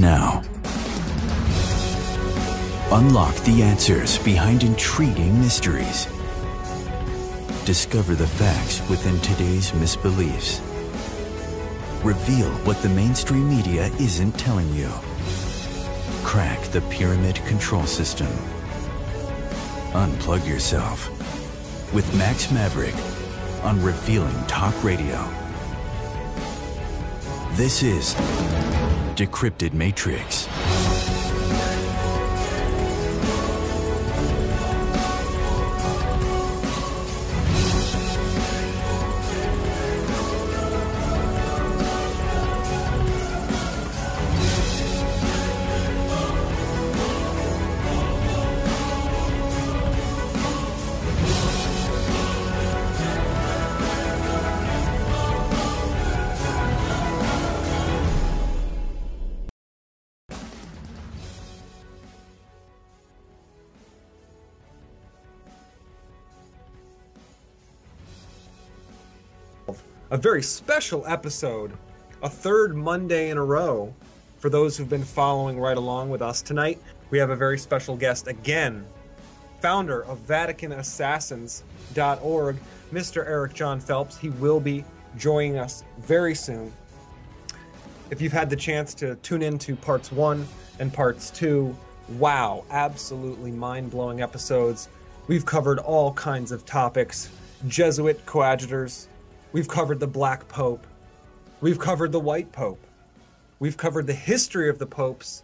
now. Unlock the answers behind intriguing mysteries. Discover the facts within today's misbeliefs. Reveal what the mainstream media isn't telling you. Crack the pyramid control system. Unplug yourself with Max Maverick on Revealing Talk Radio. This is Decrypted Matrix. A very special episode, a third Monday in a row. For those who've been following right along with us tonight, we have a very special guest again, founder of VaticanAssassins.org, Mr. Eric Jon Phelps. He will be joining us very soon. If you've had the chance to tune into parts 1 and parts 2, wow, absolutely mind-blowing episodes. We've covered all kinds of topics, Jesuit coadjutors. We've covered the Black Pope. We've covered the White Pope. We've covered the history of the popes,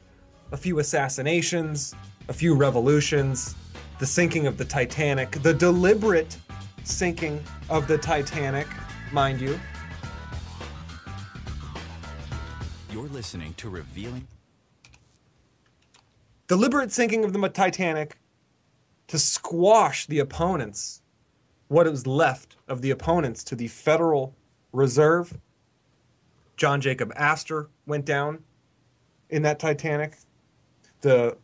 a few assassinations, a few revolutions, the sinking of the Titanic, the deliberate sinking of the Titanic, mind you. You're listening to Revealing. Deliberate sinking of the Titanic to squash the opponents, what was left of the opponents to the Federal Reserve. John Jacob Astor went down in that Titanic. The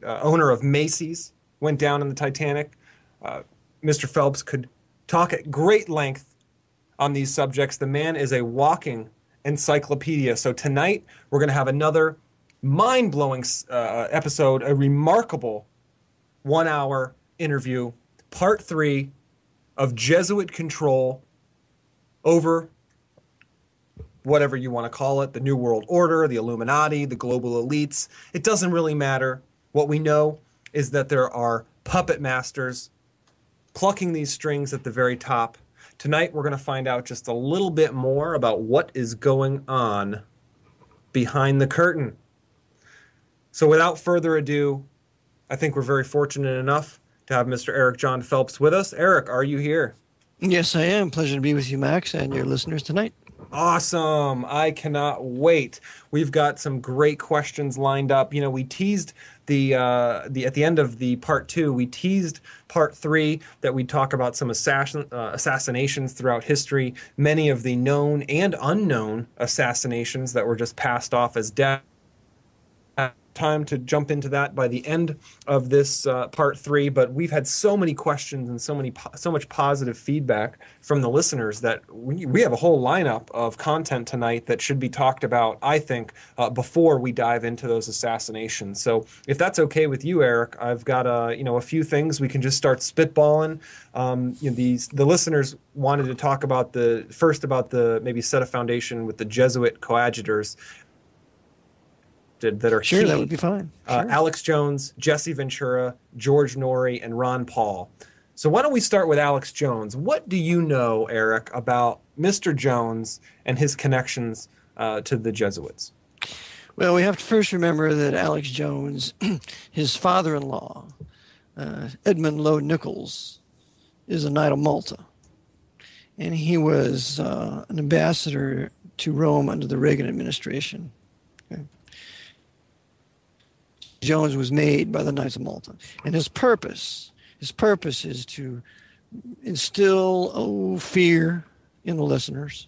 owner of Macy's went down in the Titanic. Mr. Phelps could talk at great length on these subjects. The man is a walking encyclopedia. So tonight we're going to have another mind-blowing episode, a remarkable 1-hour interview, part 3 of Jesuit control over whatever you want to call it, the New World Order, the Illuminati, the global elites. It doesn't really matter. What we know is that there are puppet masters plucking these strings at the very top. Tonight we're going to find out just a little bit more about what is going on behind the curtain. So without further ado, I think we're very fortunate enough to have Mr. Eric Jon Phelps with us. Eric, are you here? Yes, I am. Pleasure to be with you, Max, and your listeners tonight. Awesome. I cannot wait. We've got some great questions lined up. You know, we teased at the end of the part 2, we teased part 3 that we'd talk about some assassinations throughout history, many of the known and unknown assassinations that were just passed off as death. Time to jump into that by the end of this part 3, but we've had so many questions and so much positive feedback from the listeners that we have a whole lineup of content tonight that should be talked about, I think, before we dive into those assassinations. So if that's okay with you, Eric, I've got a few things we can just start spitballing. The listeners wanted to talk about maybe set a foundation with the Jesuit coadjutors that are sure, key. That would be fine. Sure. Alex Jones, Jesse Ventura, George Norrie, and Ron Paul. So why don't we start with Alex Jones? What do you know, Eric, about Mr. Jones and his connections to the Jesuits? Well, we have to first remember that Alex Jones, his father-in-law, Edmund Lowe Nichols, is a Knight of Malta. And he was an ambassador to Rome under the Reagan administration. Okay. Jones was made by the Knights of Malta. And his purpose is to instill fear in the listeners,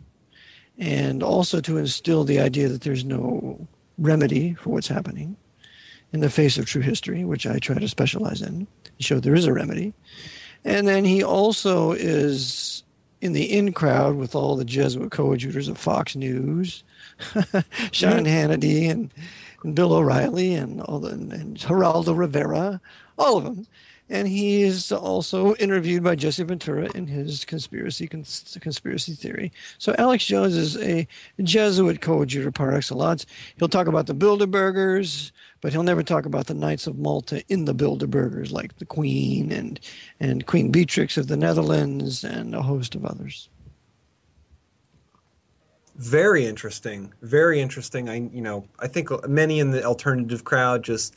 and also to instill the idea that there's no remedy for what's happening in the face of true history, which I try to specialize in, show there is a remedy. And then he also is in the in crowd with all the Jesuit coadjutors of Fox News, Sean Hannity and Bill O'Reilly and and Geraldo Rivera, all of them. And he is also interviewed by Jesse Ventura in his conspiracy theory. So Alex Jones is a Jesuit coadjutor par excellence. He'll talk about the Bilderbergers, but he'll never talk about the Knights of Malta in the Bilderbergers, like the Queen and Queen Beatrix of the Netherlands and a host of others. Very interesting. Very interesting. I think many in the alternative crowd just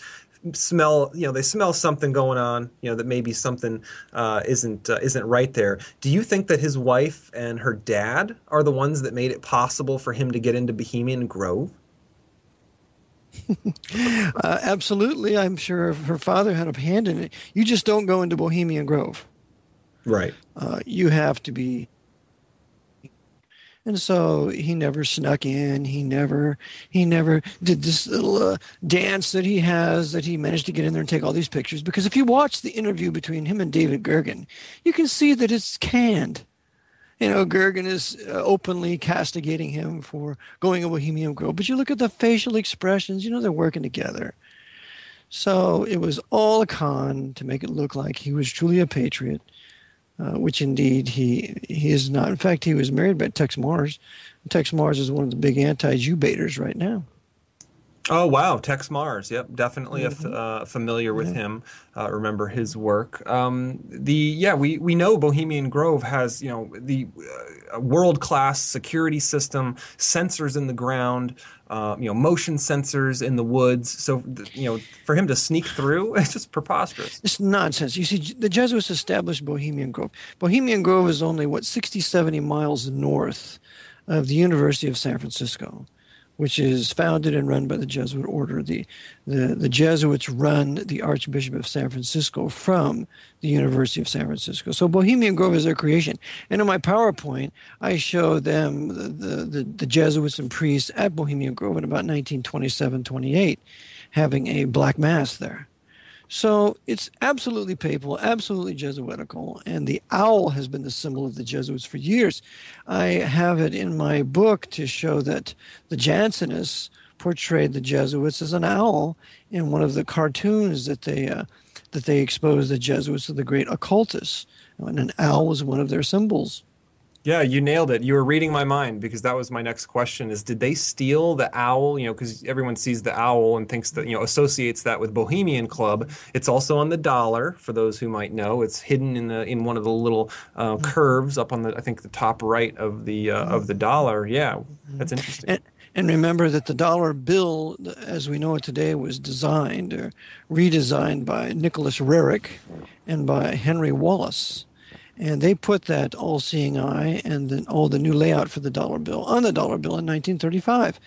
smell, they smell something going on, that maybe something isn't right there. Do you think that his wife and her dad are the ones that made it possible for him to get into Bohemian Grove? Absolutely. I'm sure her father had a hand in it. You just don't go into Bohemian Grove. Right. You have to be. And so he never snuck in. He never did this little dance that he has, that he managed to get in there and take all these pictures. Because if you watch the interview between him and David Gergen, you can see that it's canned. Gergen is openly castigating him for going to Bohemian Grove. But you look at the facial expressions, they're working together. So it was all a con to make it look like he was truly a patriot. Which indeed he is not. In fact, he was married by Tex Mars. Tex Mars is one of the big anti-Jew baiters right now. Oh, wow. Tex Mars. Yep. Definitely familiar with him. Remember his work. We know Bohemian Grove has, the world-class security system, sensors in the ground, motion sensors in the woods. So, for him to sneak through, it's just preposterous. It's nonsense. You see, the Jesuits established Bohemian Grove. Bohemian Grove is only, 60, 70 miles north of the University of San Francisco, which is founded and run by the Jesuit order. The Jesuits run the Archbishop of San Francisco from the University of San Francisco. So Bohemian Grove is their creation. And in my PowerPoint, I show them the Jesuits and priests at Bohemian Grove in about 1927-28 having a black mass there. So it's absolutely papal, absolutely Jesuitical, and the owl has been the symbol of the Jesuits for years. I have it in my book to show that the Jansenists portrayed the Jesuits as an owl in one of the cartoons that they exposed the Jesuits to the great occultists, and an owl was one of their symbols. Yeah, you nailed it. You were reading my mind, because that was my next question is, did they steal the owl? Because everyone sees the owl and thinks that, associates that with Bohemian Club. It's also on the dollar, for those who might know. It's hidden in one of the little curves up on I think the top right of the dollar. Yeah, that's interesting. And remember that the dollar bill, as we know it today, was designed or redesigned by Nicholas Roerich and by Henry Wallace. And they put that all-seeing eye and then all the new layout for the dollar bill on the dollar bill in 1935.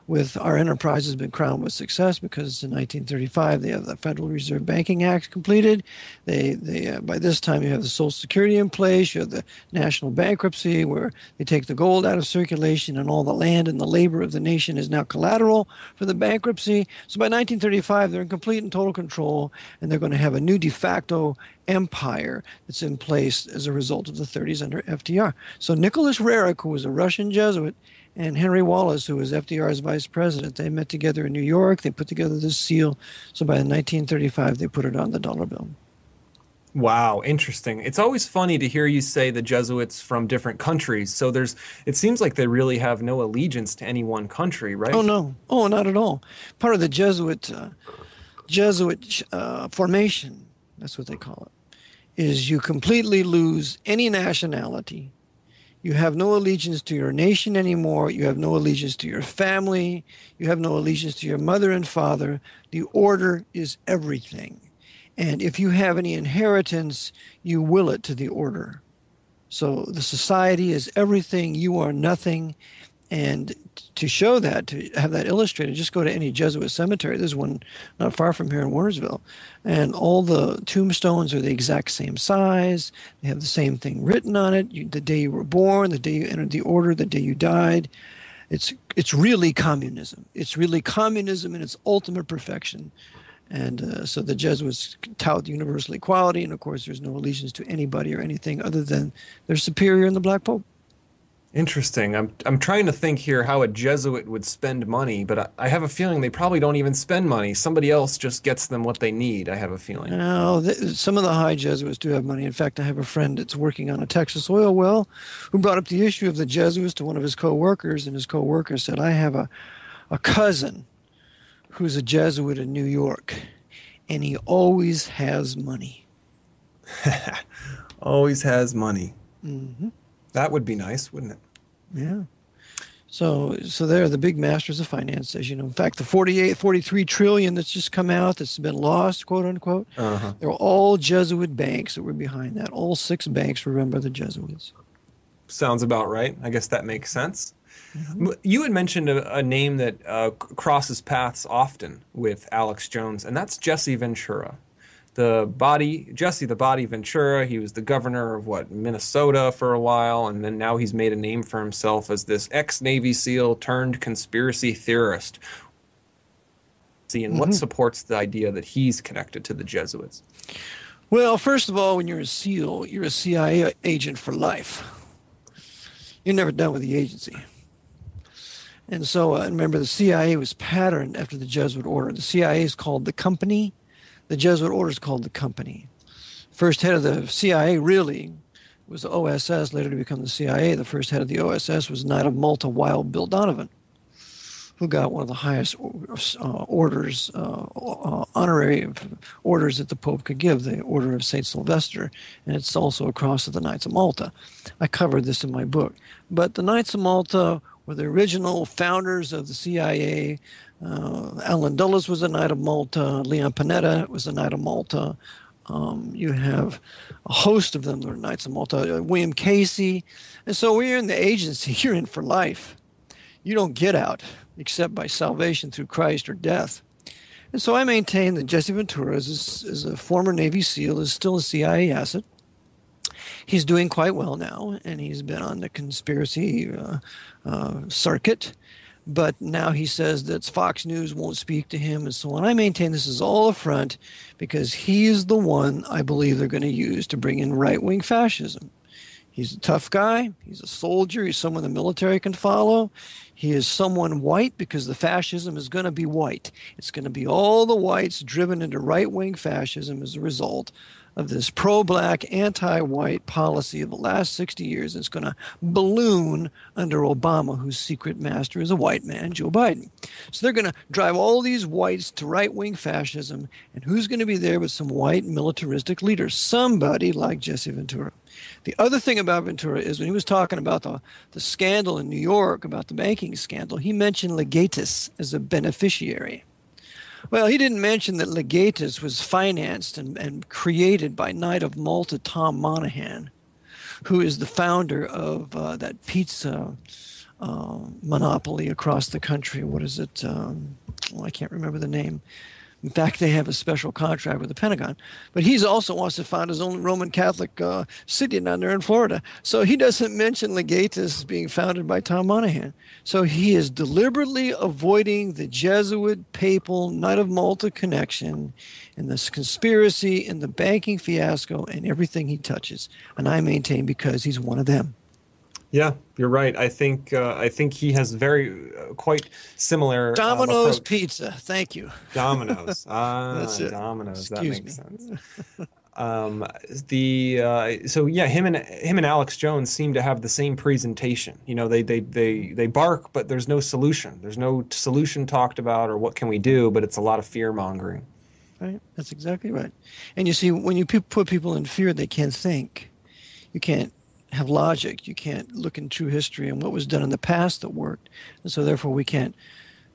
With our enterprise has been crowned with success because in 1935 they have the Federal Reserve Banking Act completed. They by this time you have the Social Security in place. You have the national bankruptcy where they take the gold out of circulation and all the land and the labor of the nation is now collateral for the bankruptcy. So by 1935 they're in complete and total control, and they're going to have a new de facto empire that's in place as a result of the 30s under FDR. So Nicholas Roerich, who was a Russian Jesuit, and Henry Wallace, who was FDR's vice president, they met together in New York. They put together this seal. So by 1935, they put it on the dollar bill. Wow, interesting. It's always funny to hear you say the Jesuits from different countries. So it seems like they really have no allegiance to any one country, right? Oh, no. Oh, not at all. Part of the Jesuit formation, that's what they call it, is you completely lose any nationality. You have no allegiance to your nation anymore. You have no allegiance to your family. You have no allegiance to your mother and father. The order is everything. And if you have any inheritance, you will it to the order. So the society is everything. You are nothing. And to show that, to have that illustrated, just go to any Jesuit cemetery. There's one not far from here in Warnersville. And all the tombstones are the exact same size. They have the same thing written on it. The day you were born, the day you entered the order, the day you died. It's really communism. It's really communism in its ultimate perfection. And so the Jesuits tout universal equality, and of course there's no allegiance to anybody or anything other than their superior in the Black Pope. Interesting. I'm trying to think here how a Jesuit would spend money, but I have a feeling they probably don't even spend money. Somebody else just gets them what they need, I have a feeling. Now, some of the high Jesuits do have money. In fact, I have a friend that's working on a Texas oil well who brought up the issue of the Jesuits to one of his co-workers, and his co-worker said, I have a cousin who's a Jesuit in New York, and he always has money. Always has money. Mm-hmm. That would be nice, wouldn't it? Yeah. So they're the big masters of finance, as you know. In fact, the 43 trillion that's just come out, that's been lost, quote unquote, they're all Jesuit banks that were behind that. All 6 banks were run by the Jesuits. Sounds about right. I guess that makes sense. Mm-hmm. You had mentioned a name that crosses paths often with Alex Jones, and that's Jesse Ventura. Jesse the Body Ventura, he was the governor of Minnesota for a while, and then now he's made a name for himself as this ex-Navy SEAL turned conspiracy theorist. And what supports the idea that he's connected to the Jesuits? Well, first of all, when you're a SEAL, you're a CIA agent for life. You're never done with the agency. And so remember, the CIA was patterned after the Jesuit order. The CIA is called the company. The Jesuit order is called the company. First head of the CIA really was the OSS, later to become the CIA. The first head of the OSS was Knight of Malta Wild Bill Donovan, who got one of the highest orders, honorary orders that the Pope could give, the Order of St. Sylvester, and it's also a cross of the Knights of Malta. I covered this in my book. But the Knights of Malta were the original founders of the CIA. Allen Dulles was a Knight of Malta. Leon Panetta was a Knight of Malta. You have a host of them that are Knights of Malta. William Casey. And so when you're in the agency, you're in for life. You don't get out except by salvation through Christ or death. And so I maintain that Jesse Ventura, as a former Navy SEAL, is still a CIA asset. He's doing quite well now, and he's been on the conspiracy circuit. But now he says that Fox News won't speak to him and so on. I maintain this is all a front because he is the one I believe they're going to use to bring in right-wing fascism. He's a tough guy. He's a soldier. He's someone the military can follow. He is someone white because the fascism is going to be white. It's going to be all the whites driven into right-wing fascism as a result of this pro-black, anti-white policy of the last 60 years. It's going to balloon under Obama, whose secret master is a white man, Joe Biden. So they're going to drive all these whites to right-wing fascism, and who's going to be there but some white militaristic leaders? Somebody like Jesse Ventura. The other thing about Ventura is when he was talking about the scandal in New York, about the banking scandal, he mentioned Legatus as a beneficiary. Well, he didn't mention that Legatus was financed and created by Knight of Malta Tom Monahan, who is the founder of that pizza monopoly across the country. What is it? I can't remember the name. In fact, they have a special contract with the Pentagon. But he also wants to found his own Roman Catholic city down there in Florida. So he doesn't mention Legatus being founded by Tom Monahan. So he is deliberately avoiding the Jesuit, papal, Knight of Malta connection and this conspiracy and the banking fiasco and everything he touches. And I maintain because he's one of them. Yeah, you're right. I think he has very quite similar Domino's approach. Pizza. Thank you. Domino's. That's it. Domino's. Excuse that makes me. sense. So yeah, him and Alex Jones seem to have the same presentation. You know, they bark, but there's no solution. There's no solution talked about or what can we do, but it's a lot of fear mongering. Right. That's exactly right. And you see, when you put people in fear, they can't think. You can't have logic. You can't look in true history and what was done in the past that worked. And so therefore we can't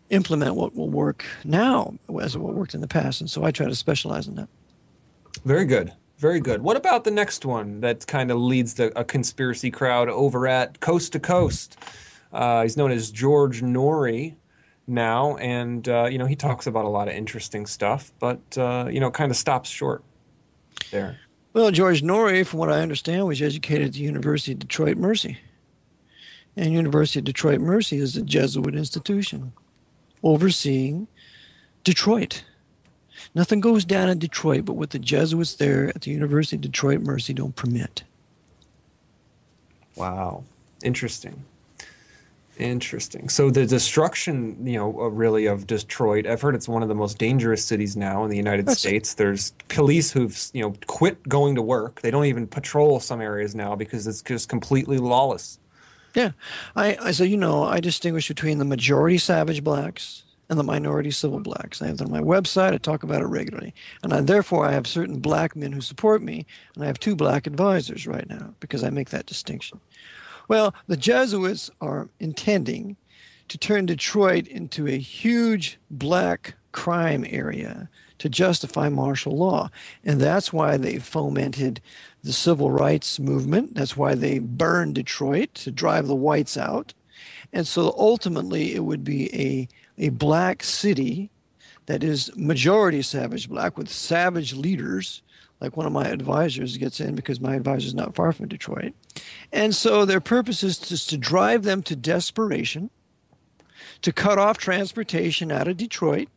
implement what will work now as what worked in the past. And so I try to specialize in that. Very good. Very good. What about the next one that kind of leads a conspiracy crowd over at Coast to Coast? He's known as George Norrie now, and he talks about a lot of interesting stuff, but kind of stops short there. Well, George Norrie, from what I understand, was educated at the University of Detroit Mercy. And University of Detroit Mercy is a Jesuit institution overseeing Detroit. Nothing goes down in Detroit but what the Jesuits there at the University of Detroit Mercy don't permit. Wow. Interesting. So the destruction, really of Detroit, I've heard it's one of the most dangerous cities now in the United States. There's police who've, quit going to work. They don't even patrol some areas now because it's just completely lawless. Yeah. So, I distinguish between the majority savage blacks and the minority civil blacks. I have that on my website. I talk about it regularly. And therefore, I have certain black men who support me, and I have 2 black advisors right now because I make that distinction. Well, the Jesuits are intending to turn Detroit into a huge black crime area to justify martial law. And that's why they fomented the civil rights movement. That's why they burned Detroit to drive the whites out. And so ultimately it would be a black city that is majority savage black with savage leaders, like one of my advisors gets in because my advisor is not far from Detroit. And so their purpose is just to drive them to desperation, to cut off transportation out of Detroit,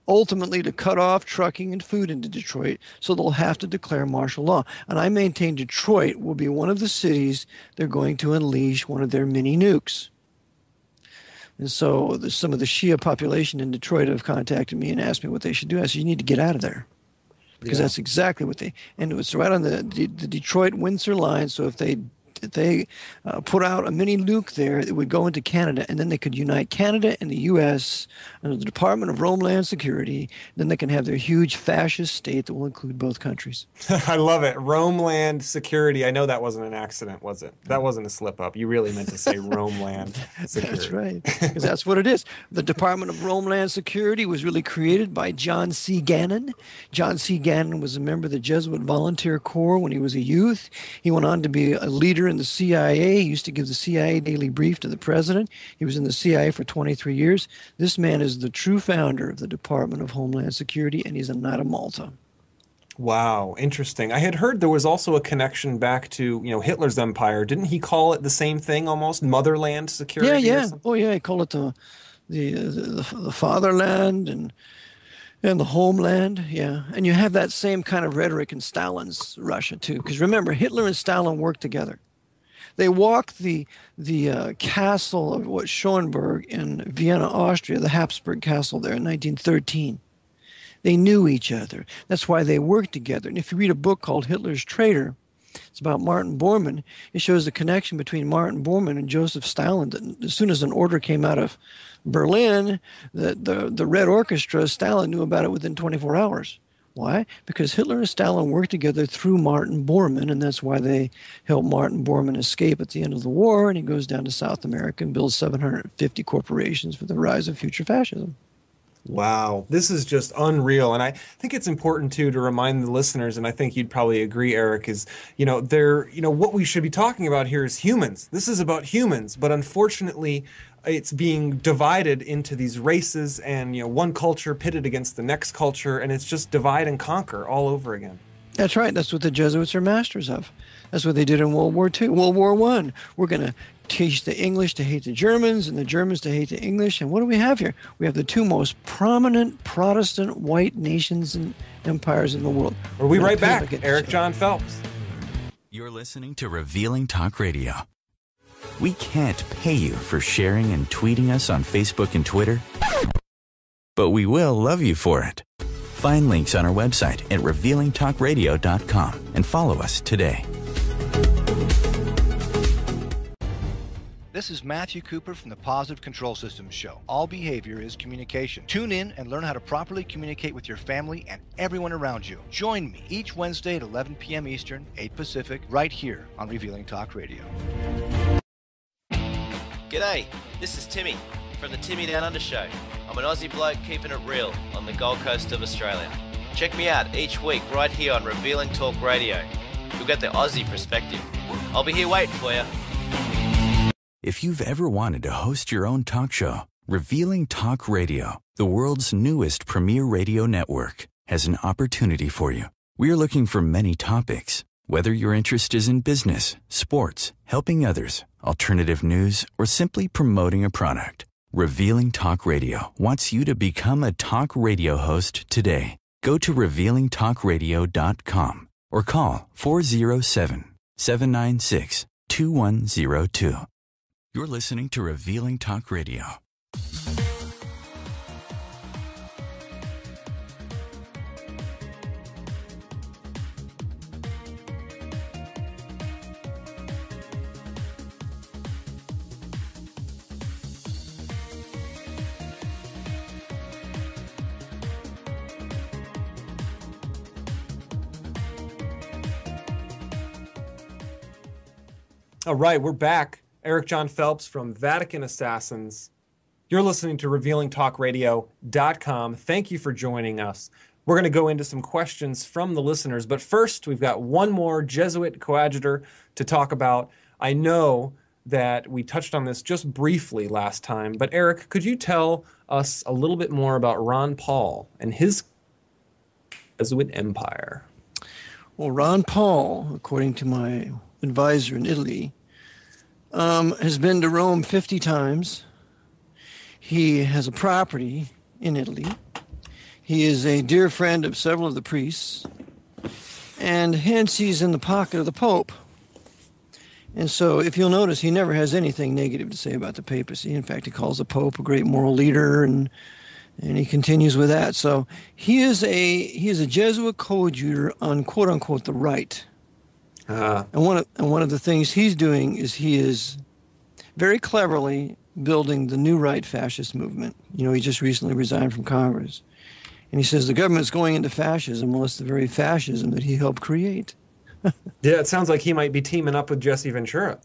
ultimately to cut off trucking and food into Detroit, so they'll have to declare martial law. And I maintain Detroit will be one of the cities they're going to unleash one of their mini nukes. And so some of the Shia population in Detroit have contacted me and asked me what they should do. I said, you need to get out of there. Because that's exactly what and it was right on the Detroit-Windsor line. So if they put out a mini nuke there, it would go into Canada, and then they could unite Canada and the U.S. under the Department of Homeland Security. Then they can have their huge fascist state that will include both countries. I love it. Homeland Security. I know that wasn't an accident, was it? That wasn't a slip-up. You really meant to say Homeland Security. That's right, because that's what it is. The Department of Homeland Security was really created by John C. Gannon. John C. Gannon was a member of the Jesuit Volunteer Corps when he was a youth. He went on to be a leader in the CIA. He used to give the CIA daily brief to the president. He was in the CIA for 23 years. This man is the true founder of the Department of Homeland Security, and he's a Knight of Malta. Wow, interesting. I had heard there was also a connection back to, Hitler's empire. Didn't he call it the same thing almost? Motherland security? Yeah. Oh, yeah. He called it the fatherland and the homeland, yeah. And you have that same kind of rhetoric in Stalin's Russia, too. Because remember, Hitler and Stalin worked together. They walked the castle of Schönberg in Vienna, Austria, the Habsburg castle there in 1913. They knew each other. That's why they worked together. And if you read a book called Hitler's Traitor, it's about Martin Bormann. It shows the connection between Martin Bormann and Joseph Stalin. That as soon as an order came out of Berlin, the Red Orchestra, Stalin knew about it within 24 hours. Why? Because Hitler and Stalin worked together through Martin Bormann, and that's why they helped Martin Bormann escape at the end of the war, and he goes down to South America and builds 750 corporations for the rise of future fascism. Wow, this is just unreal. And I think it's important too to remind the listeners, and I think you'd probably agree, Eric, is, what we should be talking about here is humans. This is about humans, but unfortunately it's being divided into these races and, one culture pitted against the next culture, and it's just divide and conquer all over again. That's right. That's what the Jesuits are masters of. That's what they did in World War II. World War I, we're going to teach the English to hate the Germans and the Germans to hate the English. And what do we have here? We have the 2 most prominent Protestant white nations and empires in the world. We'll be right back. Eric Jon Phelps. You're listening to Revealing Talk Radio. We can't pay you for sharing and tweeting us on Facebook and Twitter, but we will love you for it. Find links on our website at revealingtalkradio.com and follow us today. This is Matthew Cooper from the Positive Control Systems Show. All behavior is communication. Tune in and learn how to properly communicate with your family and everyone around you. Join me each Wednesday at 11 p.m. Eastern, 8 Pacific, right here on Revealing Talk Radio. G'day, this is Timmy from the Timmy Down Under Show. I'm an Aussie bloke keeping it real on the Gold Coast of Australia. Check me out each week right here on Revealing Talk Radio. You'll get the Aussie perspective. I'll be here waiting for you. If you've ever wanted to host your own talk show, Revealing Talk Radio, the world's newest premier radio network, has an opportunity for you. We're looking for many topics. Whether your interest is in business, sports, helping others, alternative news, or simply promoting a product, Revealing Talk Radio wants you to become a talk radio host today. Go to revealingtalkradio.com or call 407-796-2102. You're listening to Revealing Talk Radio. All right, we're back. Eric Jon Phelps from Vatican Assassins. You're listening to RevealingTalkRadio.com. Thank you for joining us. We're going to go into some questions from the listeners, but first we've got one more Jesuit coadjutor to talk about. I know that we touched on this just briefly last time, but Eric, could you tell us a little bit more about Ron Paul and his Jesuit empire? Well, Ron Paul, according to my advisor in Italy, has been to Rome 50 times. He has a property in Italy. He is a dear friend of several of the priests, and hence he's in the pocket of the Pope. And so if you'll notice, he never has anything negative to say about the papacy. In fact, he calls the Pope a great moral leader, and he continues with that. So he is a Jesuit coadjutor on quote unquote the right. And one of the things he's doing is he is very cleverly building the new right fascist movement. You know, he just recently resigned from Congress. And he says the government's going into fascism. Well, it's the very fascism that he helped create. Yeah, it sounds like he might be teaming up with Jesse Ventura.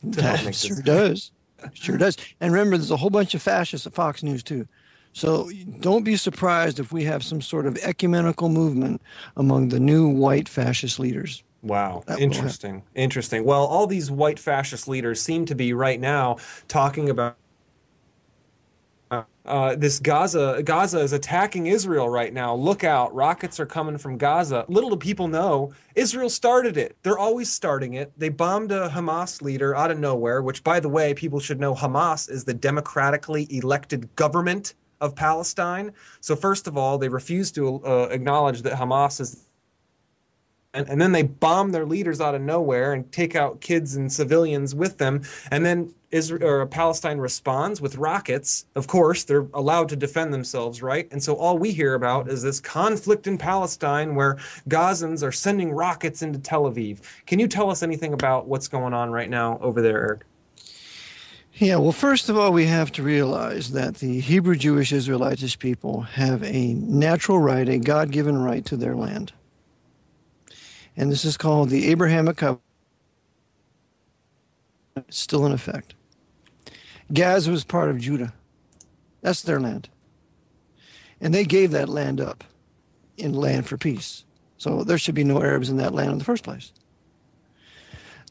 That sure does. Sure does. And remember, there's a whole bunch of fascists at Fox News, too. So don't be surprised if we have some sort of ecumenical movement among the new white fascist leaders. Wow. Interesting. Interesting. Well, all these white fascist leaders seem to be right now talking about this Gaza. Gaza is attacking Israel right now. Look out. Rockets are coming from Gaza. Little do people know, Israel started it. They're always starting it. They bombed a Hamas leader out of nowhere, which, by the way, people should know Hamas is the democratically elected government of Palestine. So first of all, they refuse to acknowledge that Hamas is, and then they bomb their leaders out of nowhere and take out kids and civilians with them. And then Palestine responds with rockets. Of course, they're allowed to defend themselves, right? And so all we hear about is this conflict in Palestine where Gazans are sending rockets into Tel Aviv. Can you tell us anything about what's going on right now over there, Eric? Yeah, well, first of all, we have to realize that the Hebrew Jewish Israelitish people have a natural right, a God-given right to their land. And this is called the Abrahamic Covenant. It's still in effect. Gaza was part of Judah. That's their land. And they gave that land up in land for peace. So there should be no Arabs in that land in the first place.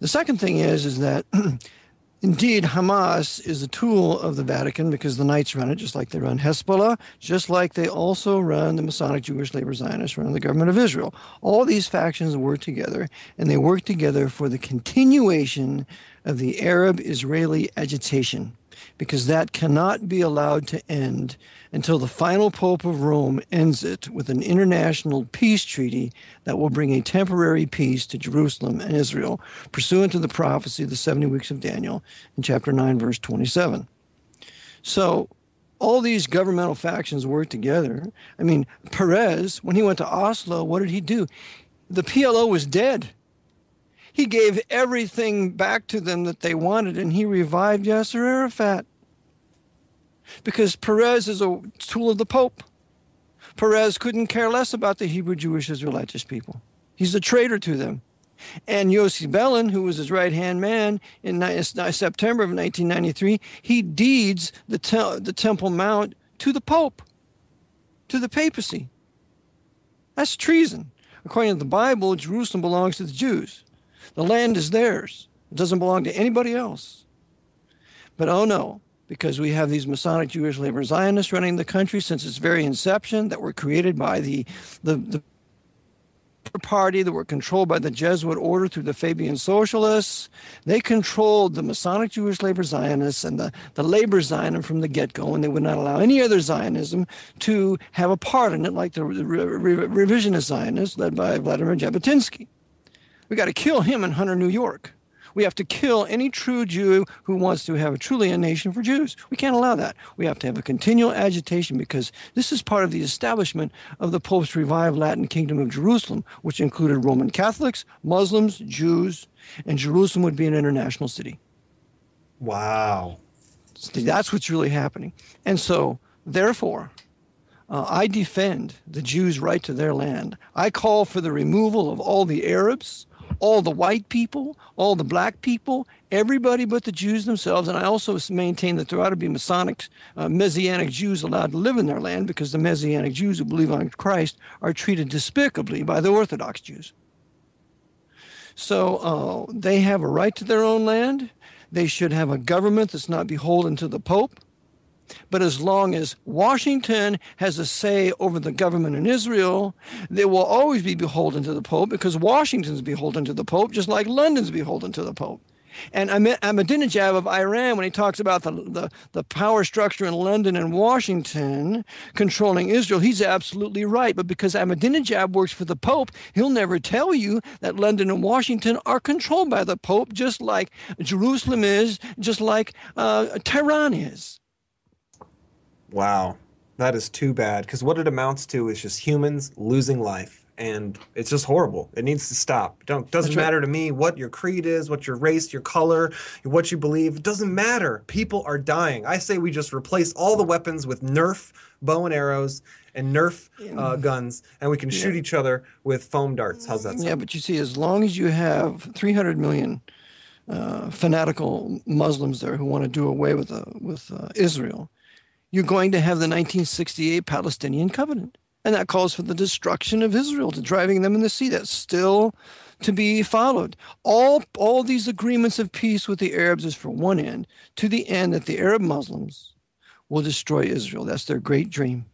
The second thing is that indeed, Hamas is a tool of the Vatican because the Knights run it, just like they run Hezbollah, just like they also run the Masonic Jewish Labor Zionists, run the government of Israel. All these factions work together, and they work together for the continuation of the Arab-Israeli agitation, because that cannot be allowed to end until the final Pope of Rome ends it with an international peace treaty that will bring a temporary peace to Jerusalem and Israel, pursuant to the prophecy of the 70 weeks of Daniel in chapter 9, verse 27. So all these governmental factions work together. I mean, Perez, when he went to Oslo, what did he do? The PLO was dead. He gave everything back to them that they wanted, and he revived Yasser Arafat. Because Perez is a tool of the Pope. Perez couldn't care less about the Hebrew Jewish Israelitish people. He's a traitor to them. And Yossi Beilin, who was his right-hand man in September of 1993, he deeds the Temple Mount to the Pope, to the papacy. That's treason. According to the Bible, Jerusalem belongs to the Jews. The land is theirs. It doesn't belong to anybody else. But oh no, because we have these Masonic Jewish Labor Zionists running the country since its very inception that were created by the party that were controlled by the Jesuit order through the Fabian Socialists. They controlled the Masonic Jewish Labor Zionists and the Labor Zionism from the get-go, and they would not allow any other Zionism to have a part in it, like the revisionist Zionists led by Vladimir Jabotinsky. We got to kill him in Hunter, New York. We have to kill any true Jew who wants to have truly a nation for Jews. We can't allow that. We have to have a continual agitation, because this is part of the establishment of the Pope's revived Latin Kingdom of Jerusalem, which included Roman Catholics, Muslims, Jews, and Jerusalem would be an international city. Wow. That's what's really happening. And so, therefore, I defend the Jews' right to their land. I call for the removal of all the Arabs, all the white people, all the black people, everybody but the Jews themselves. And I also maintain that there ought to be Masonic, Messianic Jews allowed to live in their land, because the Messianic Jews who believe on Christ are treated despicably by the Orthodox Jews. So they have a right to their own land. They should have a government that's not beholden to the Pope. But as long as Washington has a say over the government in Israel, they will always be beholden to the Pope, because Washington's beholden to the Pope, just like London's beholden to the Pope. And Ahmadinejad of Iran, when he talks about the power structure in London and Washington controlling Israel, he's absolutely right. But because Ahmadinejad works for the Pope, he'll never tell you that London and Washington are controlled by the Pope, just like Jerusalem is, just like Tehran is. Wow, that is too bad, because what it amounts to is just humans losing life, and it's just horrible. It needs to stop. Doesn't matter to me what your creed is, what your race, your color, what you believe. It doesn't matter. People are dying. I say we just replace all the weapons with Nerf bow and arrows and Nerf guns, and we can shoot each other with foam darts. How's that sound? Yeah, but you see, as long as you have 300 million fanatical Muslims there who want to do away with Israel, you're going to have the 1968 Palestinian Covenant. And that calls for the destruction of Israel, to driving them in the sea. That's still to be followed. All these agreements of peace with the Arabs is for one end, to the end that the Arab Muslims will destroy Israel. That's their great dream.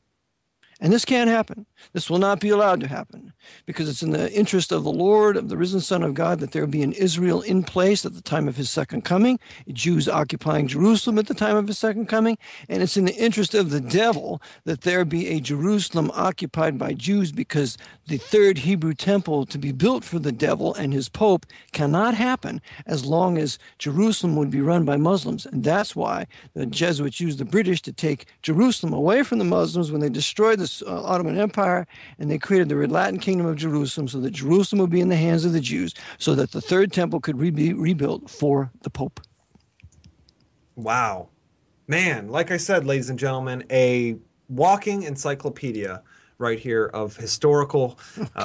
And this can't happen. This will not be allowed to happen, because it's in the interest of the Lord, of the risen Son of God, that there be an Israel in place at the time of his second coming, Jews occupying Jerusalem at the time of his second coming, and it's in the interest of the devil that there be a Jerusalem occupied by Jews, because the third Hebrew temple to be built for the devil and his pope cannot happen as long as Jerusalem would be run by Muslims. And that's why the Jesuits used the British to take Jerusalem away from the Muslims when they destroyed the Ottoman Empire, and they created the Latin Kingdom of Jerusalem, so that Jerusalem would be in the hands of the Jews, so that the third temple could be rebuilt for the Pope. Wow. Man, like I said, ladies and gentlemen, a walking encyclopedia right here of historical,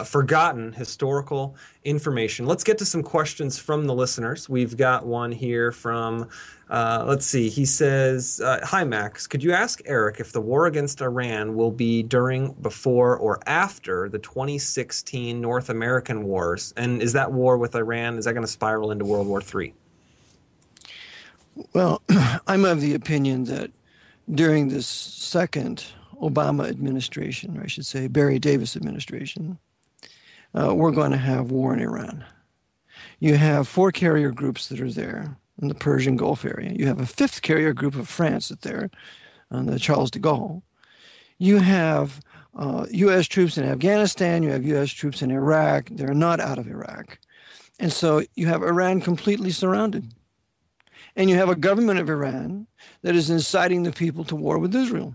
forgotten historical information. Let's get to some questions from the listeners. We've got one here from, let's see, he says, hi, Max. Could you ask Eric if the war against Iran will be during, before, or after the 2016 North American wars? And is that war with Iran, is that going to spiral into World War III? Well, I'm of the opinion that during this second Obama administration, or I should say Barry Davis administration, we're going to have war in Iran. You have 4 carrier groups that are there in the Persian Gulf area. You have a 5th carrier group of France that's there on the Charles de Gaulle. You have U.S. troops in Afghanistan. You have U.S. troops in Iraq. They're not out of Iraq. And so you have Iran completely surrounded. And you have a government of Iran that is inciting the people to war with Israel.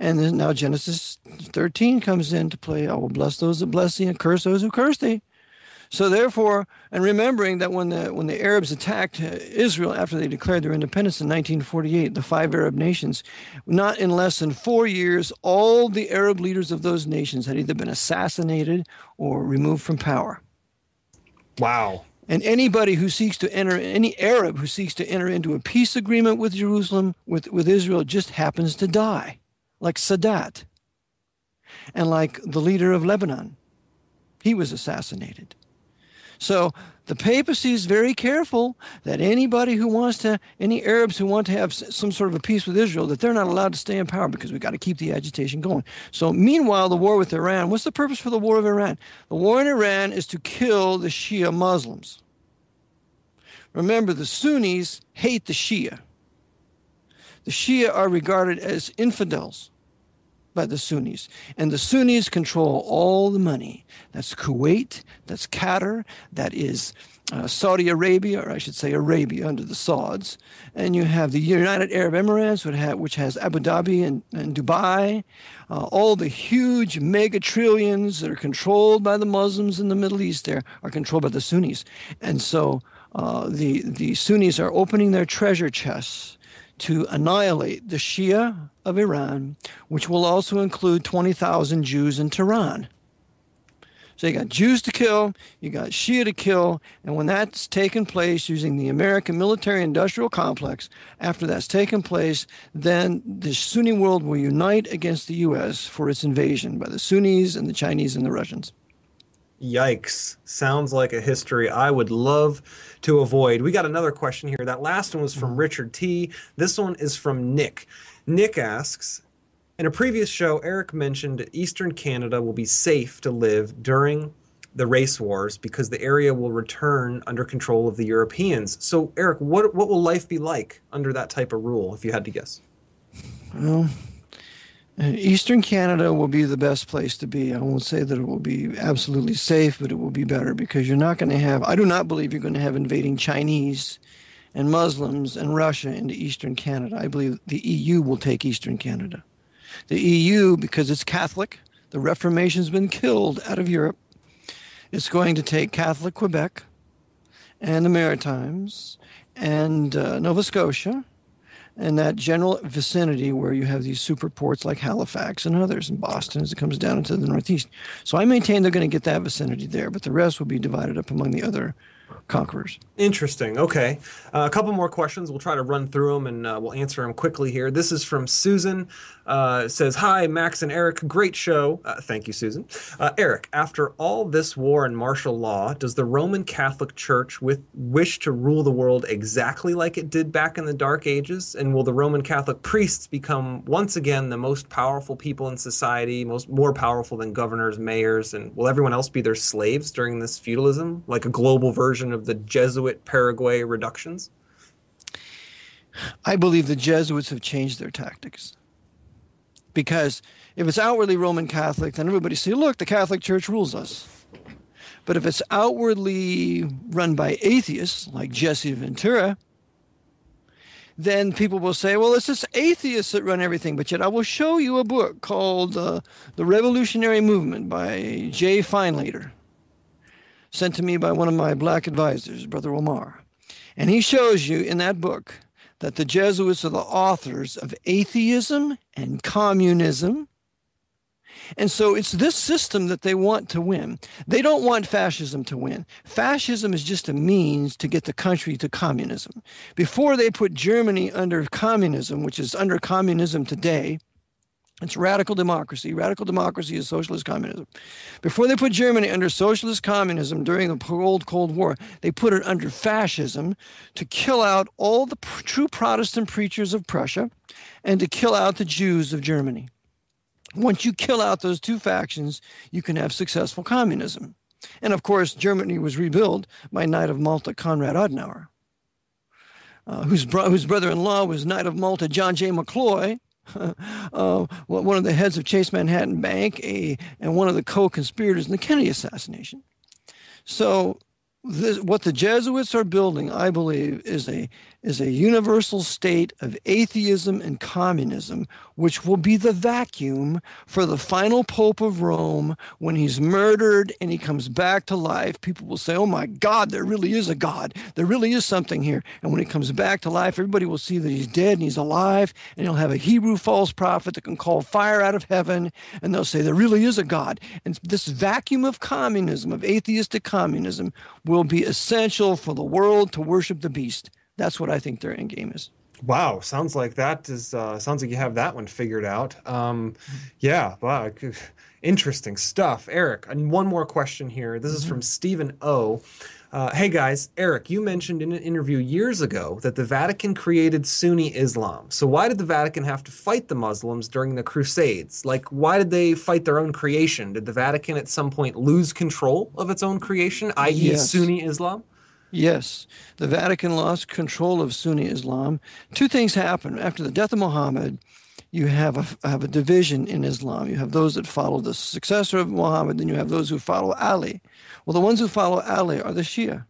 And then now Genesis 13 comes into play. I will bless those that bless thee and curse those who curse thee. So therefore, and remembering that when the Arabs attacked Israel after they declared their independence in 1948, the 5 Arab nations, not in less than 4 years, all the Arab leaders of those nations had either been assassinated or removed from power. Wow. And anybody who seeks to enter, any Arab who seeks to enter into a peace agreement with Jerusalem, with Israel, just happens to die. Like Sadat, and like the leader of Lebanon. He was assassinated. So The papacy is very careful that any Arabs who want to have some sort of a peace with Israel, that they're not allowed to stay in power because we've got to keep the agitation going. So meanwhile, the war with Iran, what's the purpose for the war of Iran? The war in Iran is to kill the Shia Muslims. Remember, the Sunnis hate the Shia. The Shia are regarded as infidels by the Sunnis, and the Sunnis control all the money. That's Kuwait, that's Qatar, that is Saudi Arabia, or I should say Arabia under the Sauds, and you have the United Arab Emirates, which has Abu Dhabi and Dubai, all the huge mega trillions that are controlled by the Muslims in the Middle East there are controlled by the Sunnis. And so the Sunnis are opening their treasure chests to annihilate the Shia of Iran, which will also include 20,000 Jews in Tehran. So you got Jews to kill, you got Shia to kill, and when that's taken place using the American military-industrial complex, after that's taken place, then the Sunni world will unite against the U.S. for its invasion by the Sunnis and the Chinese and the Russians. Yikes. Sounds like a history I would love to avoid. We got another question here. That last one was from Richard T. This one is from Nick. Nick asks, in a previous show, Eric mentioned Eastern Canada will be safe to live during the race wars because the area will return under control of the Europeans. So, Eric, what will life be like under that type of rule, if you had to guess? Well, Eastern Canada will be the best place to be. I won't say that it will be absolutely safe, but it will be better because you're not going to have, I do not believe you're going to have invading Chinese and Muslims and Russia into Eastern Canada. I believe the EU will take Eastern Canada. The EU, because it's Catholic, the Reformation's been killed out of Europe. It's going to take Catholic Quebec and the Maritimes and Nova Scotia and that general vicinity where you have these super ports like Halifax and others, and Boston as it comes down into the Northeast. So I maintain they're going to get that vicinity there, but the rest will be divided up among the other conquerors. Interesting. Okay. A couple more questions. We'll try to run through them and we'll answer them quickly here. This is from Susan. Says, hi, Max and Eric. Great show. Thank you, Susan. Eric, after all this war and martial law, does the Roman Catholic Church wish to rule the world exactly like it did back in the Dark Ages? And will the Roman Catholic priests become once again the most powerful people in society, more powerful than governors, mayors, and will everyone else be their slaves during this feudalism, like a global version of the Jesuit Paraguay reductions? I believe the Jesuits have changed their tactics. Because if it's outwardly Roman Catholic, then everybody say, look, the Catholic Church rules us. But if it's outwardly run by atheists, like Jesse Ventura, then people will say, well, it's just atheists that run everything. But yet I will show you a book called The Revolutionary Movement by Jay Feinlater, sent to me by one of my black advisors, Brother Omar. And he shows you in that book that the Jesuits are the authors of atheism and communism. And so it's this system that they want to win. They don't want fascism to win. Fascism is just a means to get the country to communism. Before they put Germany under communism, which is under communism today, it's radical democracy. Radical democracy is socialist communism. Before they put Germany under socialist communism during the old Cold War, they put it under fascism to kill out all the true Protestant preachers of Prussia and to kill out the Jews of Germany. Once you kill out those two factions, you can have successful communism. And of course, Germany was rebuilt by Knight of Malta Konrad Adenauer, whose brother-in-law was Knight of Malta John J. McCloy, one of the heads of Chase Manhattan Bank, and one of the co-conspirators in the Kennedy assassination. So what the Jesuits are building, I believe, is a universal state of atheism and communism, which will be the vacuum for the final Pope of Rome when he's murdered and he comes back to life. People will say, oh my God, there really is a God. There really is something here. And when he comes back to life, everybody will see that he's dead and he's alive, and he'll have a Hebrew false prophet that can call fire out of heaven, and they'll say there really is a God. And this vacuum of communism, of atheistic communism, will be essential for the world to worship the beast. That's what I think their end game is. Wow, sounds like that is sounds like you have that one figured out. Yeah, wow, interesting stuff, Eric. And one more question here. This is from Stephen O. Hey guys, Eric, you mentioned in an interview years ago that the Vatican created Sunni Islam. So why did the Vatican have to fight the Muslims during the Crusades? Like, why did they fight their own creation? Did the Vatican at some point lose control of its own creation, i.e. Yes. Sunni Islam? Yes, the Vatican lost control of Sunni Islam. Two things happened. After the death of Muhammad, you have a division in Islam. You have those that follow the successor of Muhammad, then you have those who follow Ali. Well, the ones who follow Ali are the Shia.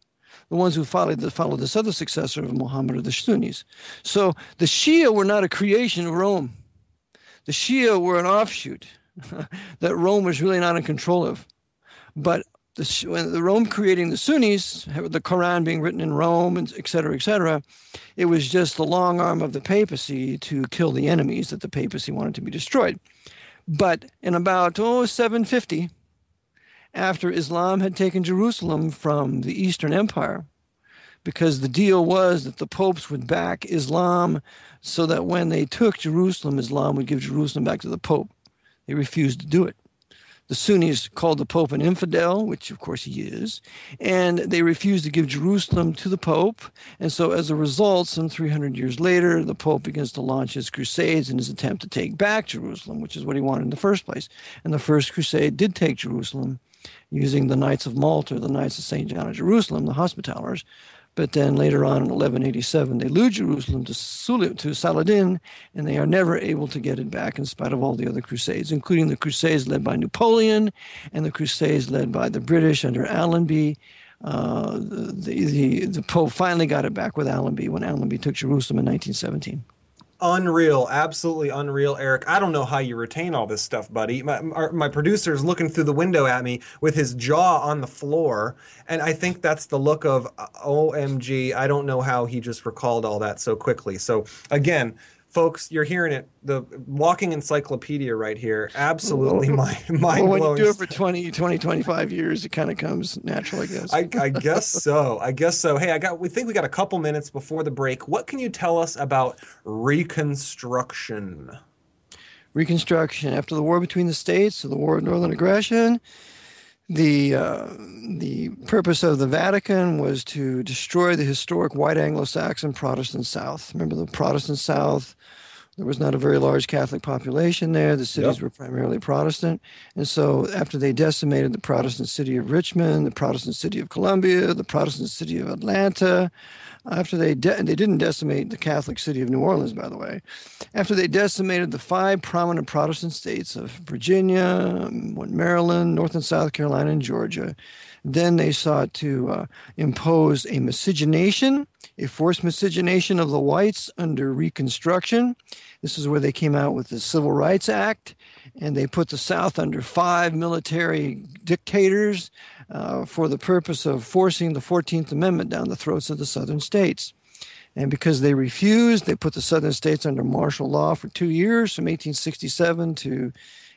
The ones who follow this other successor of Muhammad are the Sunnis. So the Shia were not a creation of Rome. The Shia were an offshoot that Rome was really not in control of. But when the Rome creating the Sunnis, the Quran being written in Rome, and et cetera, it was just the long arm of the papacy to kill the enemies that the papacy wanted to be destroyed. But in about 750, after Islam had taken Jerusalem from the Eastern Empire, because the deal was that the popes would back Islam so that when they took Jerusalem, Islam would give Jerusalem back to the Pope. They refused to do it. The Sunnis called the Pope an infidel, which of course he is, and they refused to give Jerusalem to the Pope. And so as a result, some 300 years later, the Pope begins to launch his crusades in his attempt to take back Jerusalem, which is what he wanted in the first place. And the first crusade did take Jerusalem using the Knights of Malta, the Knights of St. John of Jerusalem, the Hospitallers. But then later on in 1187, they lose Jerusalem to Saladin, and they are never able to get it back in spite of all the other crusades, including the crusades led by Napoleon and the crusades led by the British under Allenby. The Pope finally got it back with Allenby when Allenby took Jerusalem in 1917. Unreal, absolutely unreal, Eric. I don't know how you retain all this stuff, buddy. My producer's looking through the window at me with his jaw on the floor, and I think that's the look of OMG. I don't know how he just recalled all that so quickly. So again, folks, you're hearing it. The walking encyclopedia right here. Absolutely mind-blowing. Well, when you do it for 20, 25 years, it kind of comes natural, I guess. I guess so. I guess so. Hey, we think we got a couple minutes before the break. What can you tell us about Reconstruction? Reconstruction. After the war between the states, so the War of Northern Aggression, the purpose of the Vatican was to destroy the historic white Anglo-Saxon Protestant South. Remember the Protestant South? There was not a very large Catholic population there. The cities were primarily Protestant. And so after they decimated the Protestant city of Richmond, the Protestant city of Columbia, the Protestant city of Atlanta, after they didn't decimate the Catholic city of New Orleans, by the way, after they decimated the 5 prominent Protestant states of Virginia, Maryland, North and South Carolina, and Georgia, then they sought to impose a miscegenation, a forced miscegenation of the whites under Reconstruction. This is where they came out with the Civil Rights Act, and they put the South under 5 military dictators for the purpose of forcing the 14th Amendment down the throats of the southern states. And because they refused, they put the southern states under martial law for 2 years, from 1867 to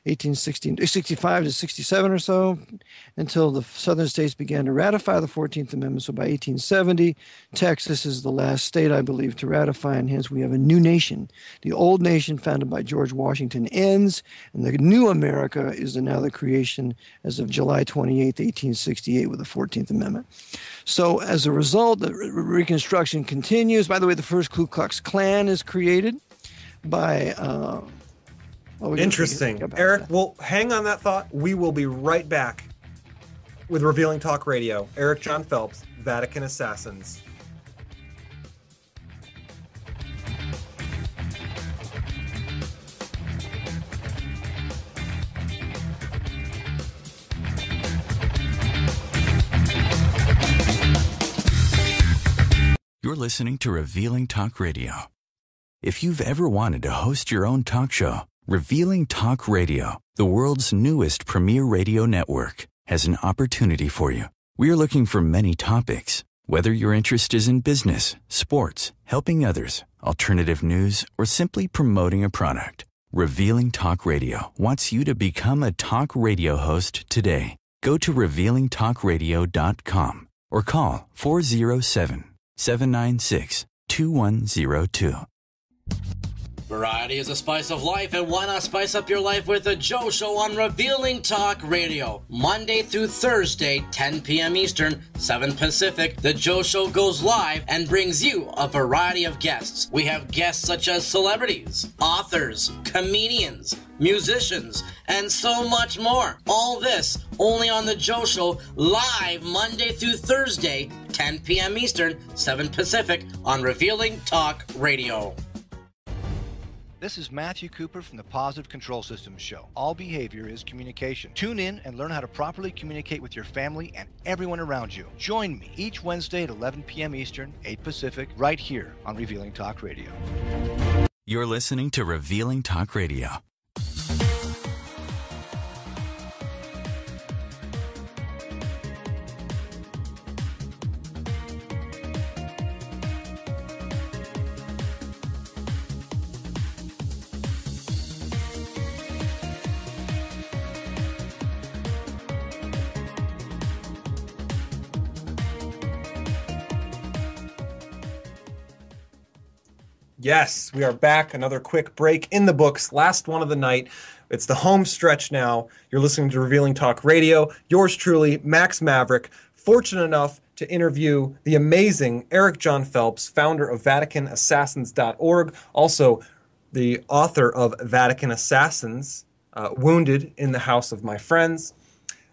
1865 to 67 or so, until the southern states began to ratify the 14th Amendment. So by 1870, Texas is the last state, I believe, to ratify, and hence we have a new nation. The old nation founded by George Washington ends, and the new America is now the creation as of July 28, 1868, with the 14th Amendment. So as a result, the Reconstruction continues. By the way, the first Ku Klux Klan is created by... Interesting. Eric, well, hang on that thought. We will be right back with Revealing Talk Radio. Eric Jon Phelps, Vatican Assassins. You're listening to Revealing Talk Radio. If you've ever wanted to host your own talk show, Revealing Talk Radio, the world's newest premier radio network, has an opportunity for you. We are looking for many topics. Whether your interest is in business, sports, helping others, alternative news, or simply promoting a product, Revealing Talk Radio wants you to become a talk radio host today. Go to revealingtalkradio.com or call 407-796-2102. Variety is a spice of life, and why not spice up your life with the Joe Show on Revealing Talk Radio? Monday through Thursday, 10 p.m. Eastern, 7 Pacific, the Joe Show goes live and brings you a variety of guests. We have guests such as celebrities, authors, comedians, musicians, and so much more. All this only on the Joe Show, live Monday through Thursday, 10 p.m. Eastern, 7 Pacific, on Revealing Talk Radio. This is Matthew Cooper from the Positive Control Systems Show. All behavior is communication. Tune in and learn how to properly communicate with your family and everyone around you. Join me each Wednesday at 11 p.m. Eastern, 8 Pacific, right here on Revealing Talk Radio. You're listening to Revealing Talk Radio. Yes, we are back. Another quick break in the books. Last one of the night. It's the home stretch now. You're listening to Revealing Talk Radio. Yours truly, Max Maverick. Fortunate enough to interview the amazing Jon Phelps, founder of VaticanAssassins.org, also the author of Vatican Assassins, Wounded in the House of My Friends.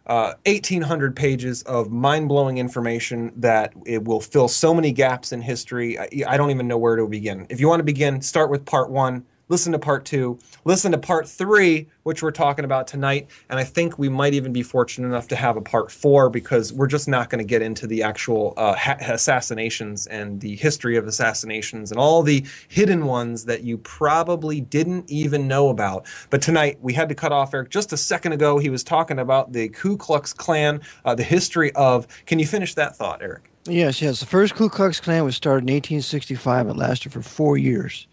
1,800 pages of mind-blowing information that it will fill so many gaps in history. I don't even know where to begin. If you want to begin, start with part 1, listen to part 2, listen to part 3, which we're talking about tonight, and I think we might even be fortunate enough to have a part 4 because we're just not going to get into the actual assassinations and the history of assassinations and all the hidden ones that you probably didn't even know about. But tonight, we had to cut off Eric just a second ago. He was talking about the Ku Klux Klan, the history of... Can you finish that thought, Eric? Yes. The first Ku Klux Klan was started in 1865. It lasted for 4 years.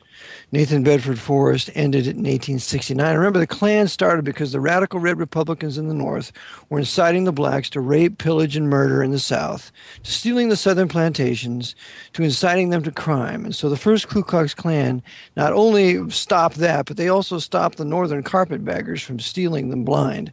Nathan Bedford Forrest ended it in 1869. Remember, the Klan started because the radical red Republicans in the North were inciting the blacks to rape, pillage, and murder in the South, to stealing the Southern plantations, to inciting them to crime. And so the first Ku Klux Klan not only stopped that, but they also stopped the Northern carpetbaggers from stealing them blind.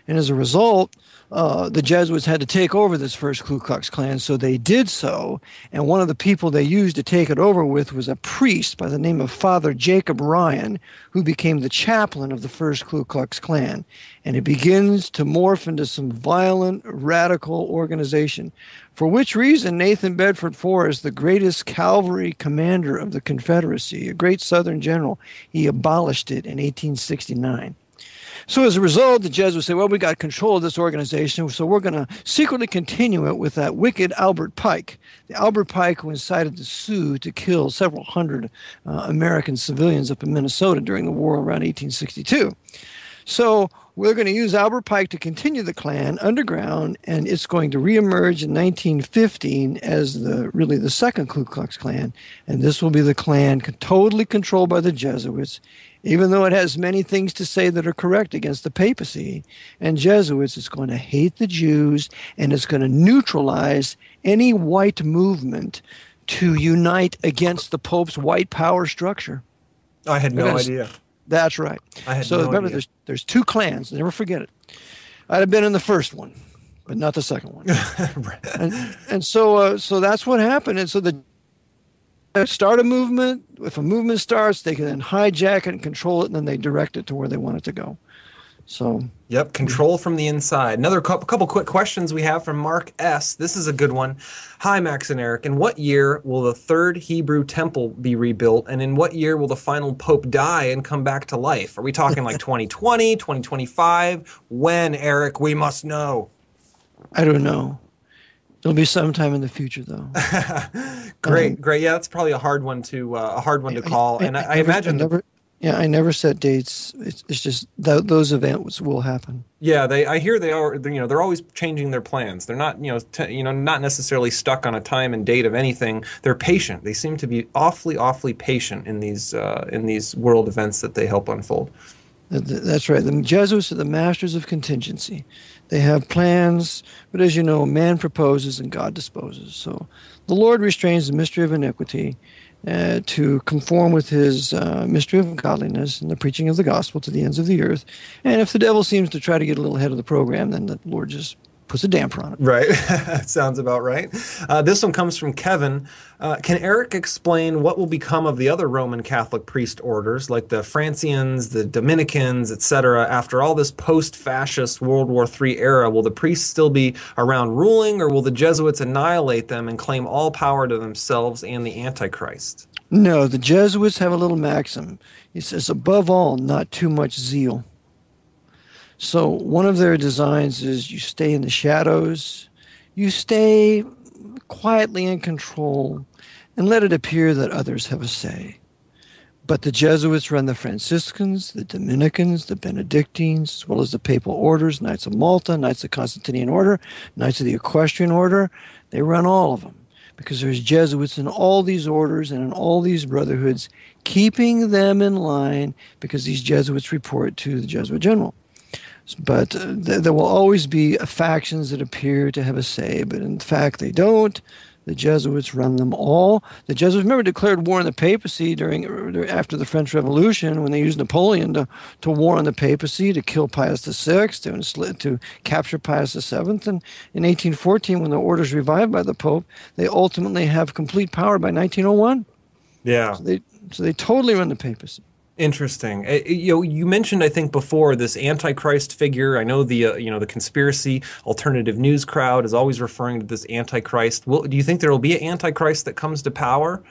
And as a result, the Jesuits had to take over this first Ku Klux Klan, so they did so. And one of the people they used to take it over with was a priest by the name of Father Jacob Ryan, who became the chaplain of the first Ku Klux Klan. And it begins to morph into some violent, radical organization, for which reason Nathan Bedford Forrest, the greatest cavalry commander of the Confederacy, a great Southern general, he abolished it in 1869. So as a result, the Jesuits say, well, we got control of this organization, so we're going to secretly continue it with that wicked Albert Pike. The Albert Pike who incited the Sioux to kill several hundred American civilians up in Minnesota during the war around 1862. So we're going to use Albert Pike to continue the Klan underground, and it's going to reemerge in 1915 as really the second Ku Klux Klan. And this will be the Klan totally controlled by the Jesuits, even though it has many things to say that are correct against the papacy and Jesuits. It's going to hate the Jews, and it's going to neutralize any white movement to unite against the Pope's white power structure. I had no idea. That's right. So remember, there's two clans. Never forget it. I'd have been in the first one, but not the second one. and so that's what happened. And so the start a movement. If a movement starts, they can then hijack it and control it, and then they direct it to where they want it to go. So. Yep, control from the inside. Another couple quick questions we have from Mark S. This is a good one. Hi, Max and Eric. In what year will the third Hebrew temple be rebuilt? And in what year will the final pope die and come back to life? Are we talking like 2020, 2025? When, Eric? We must know. I don't know. It'll be sometime in the future, though. Great. Yeah, that's probably a hard one to call. I imagine. I never set dates. It's just those events will happen. Yeah, I hear they are. They're always changing their plans. They're not not necessarily stuck on a time and date of anything. They're patient. They seem to be awfully patient in these world events that they help unfold. That's right. The Jesuits are the masters of contingency. They have plans, but as you know, man proposes and God disposes. So the Lord restrains the mystery of iniquity to conform with his mystery of godliness and the preaching of the gospel to the ends of the earth. And if the devil seems to try to get a little ahead of the program, then the Lord just puts a damper on it. Right. Sounds about right. This one comes from Kevin. Can Eric explain what will become of the other Roman Catholic priest orders, like the Francians, the Dominicans, etc.? After all this post-fascist World War III era, will the priests still be around ruling, or will the Jesuits annihilate them and claim all power to themselves and the Antichrist? No, the Jesuits have a little maxim. He says, above all, not too much zeal. So one of their designs is you stay in the shadows, you stay quietly in control, and let it appear that others have a say. But the Jesuits run the Franciscans, the Dominicans, the Benedictines, as well as the Papal Orders, Knights of Malta, Knights of Constantinian Order, Knights of the Equestrian Order. They run all of them because there's Jesuits in all these orders and in all these brotherhoods, keeping them in line because these Jesuits report to the Jesuit General. But there will always be factions that appear to have a say, but in fact they don't. The Jesuits run them all. The Jesuits, remember, declared war on the papacy after the French Revolution when they used Napoleon to war on the papacy, to kill Pius VI, to capture Pius VII. And in 1814, when the order's revived by the Pope, they ultimately have complete power by 1901. Yeah. So they totally run the papacy. Interesting. You mentioned, I think, before this Antichrist figure. I know the conspiracy alternative news crowd is always referring to this Antichrist. Do you think there will be an Antichrist that comes to power?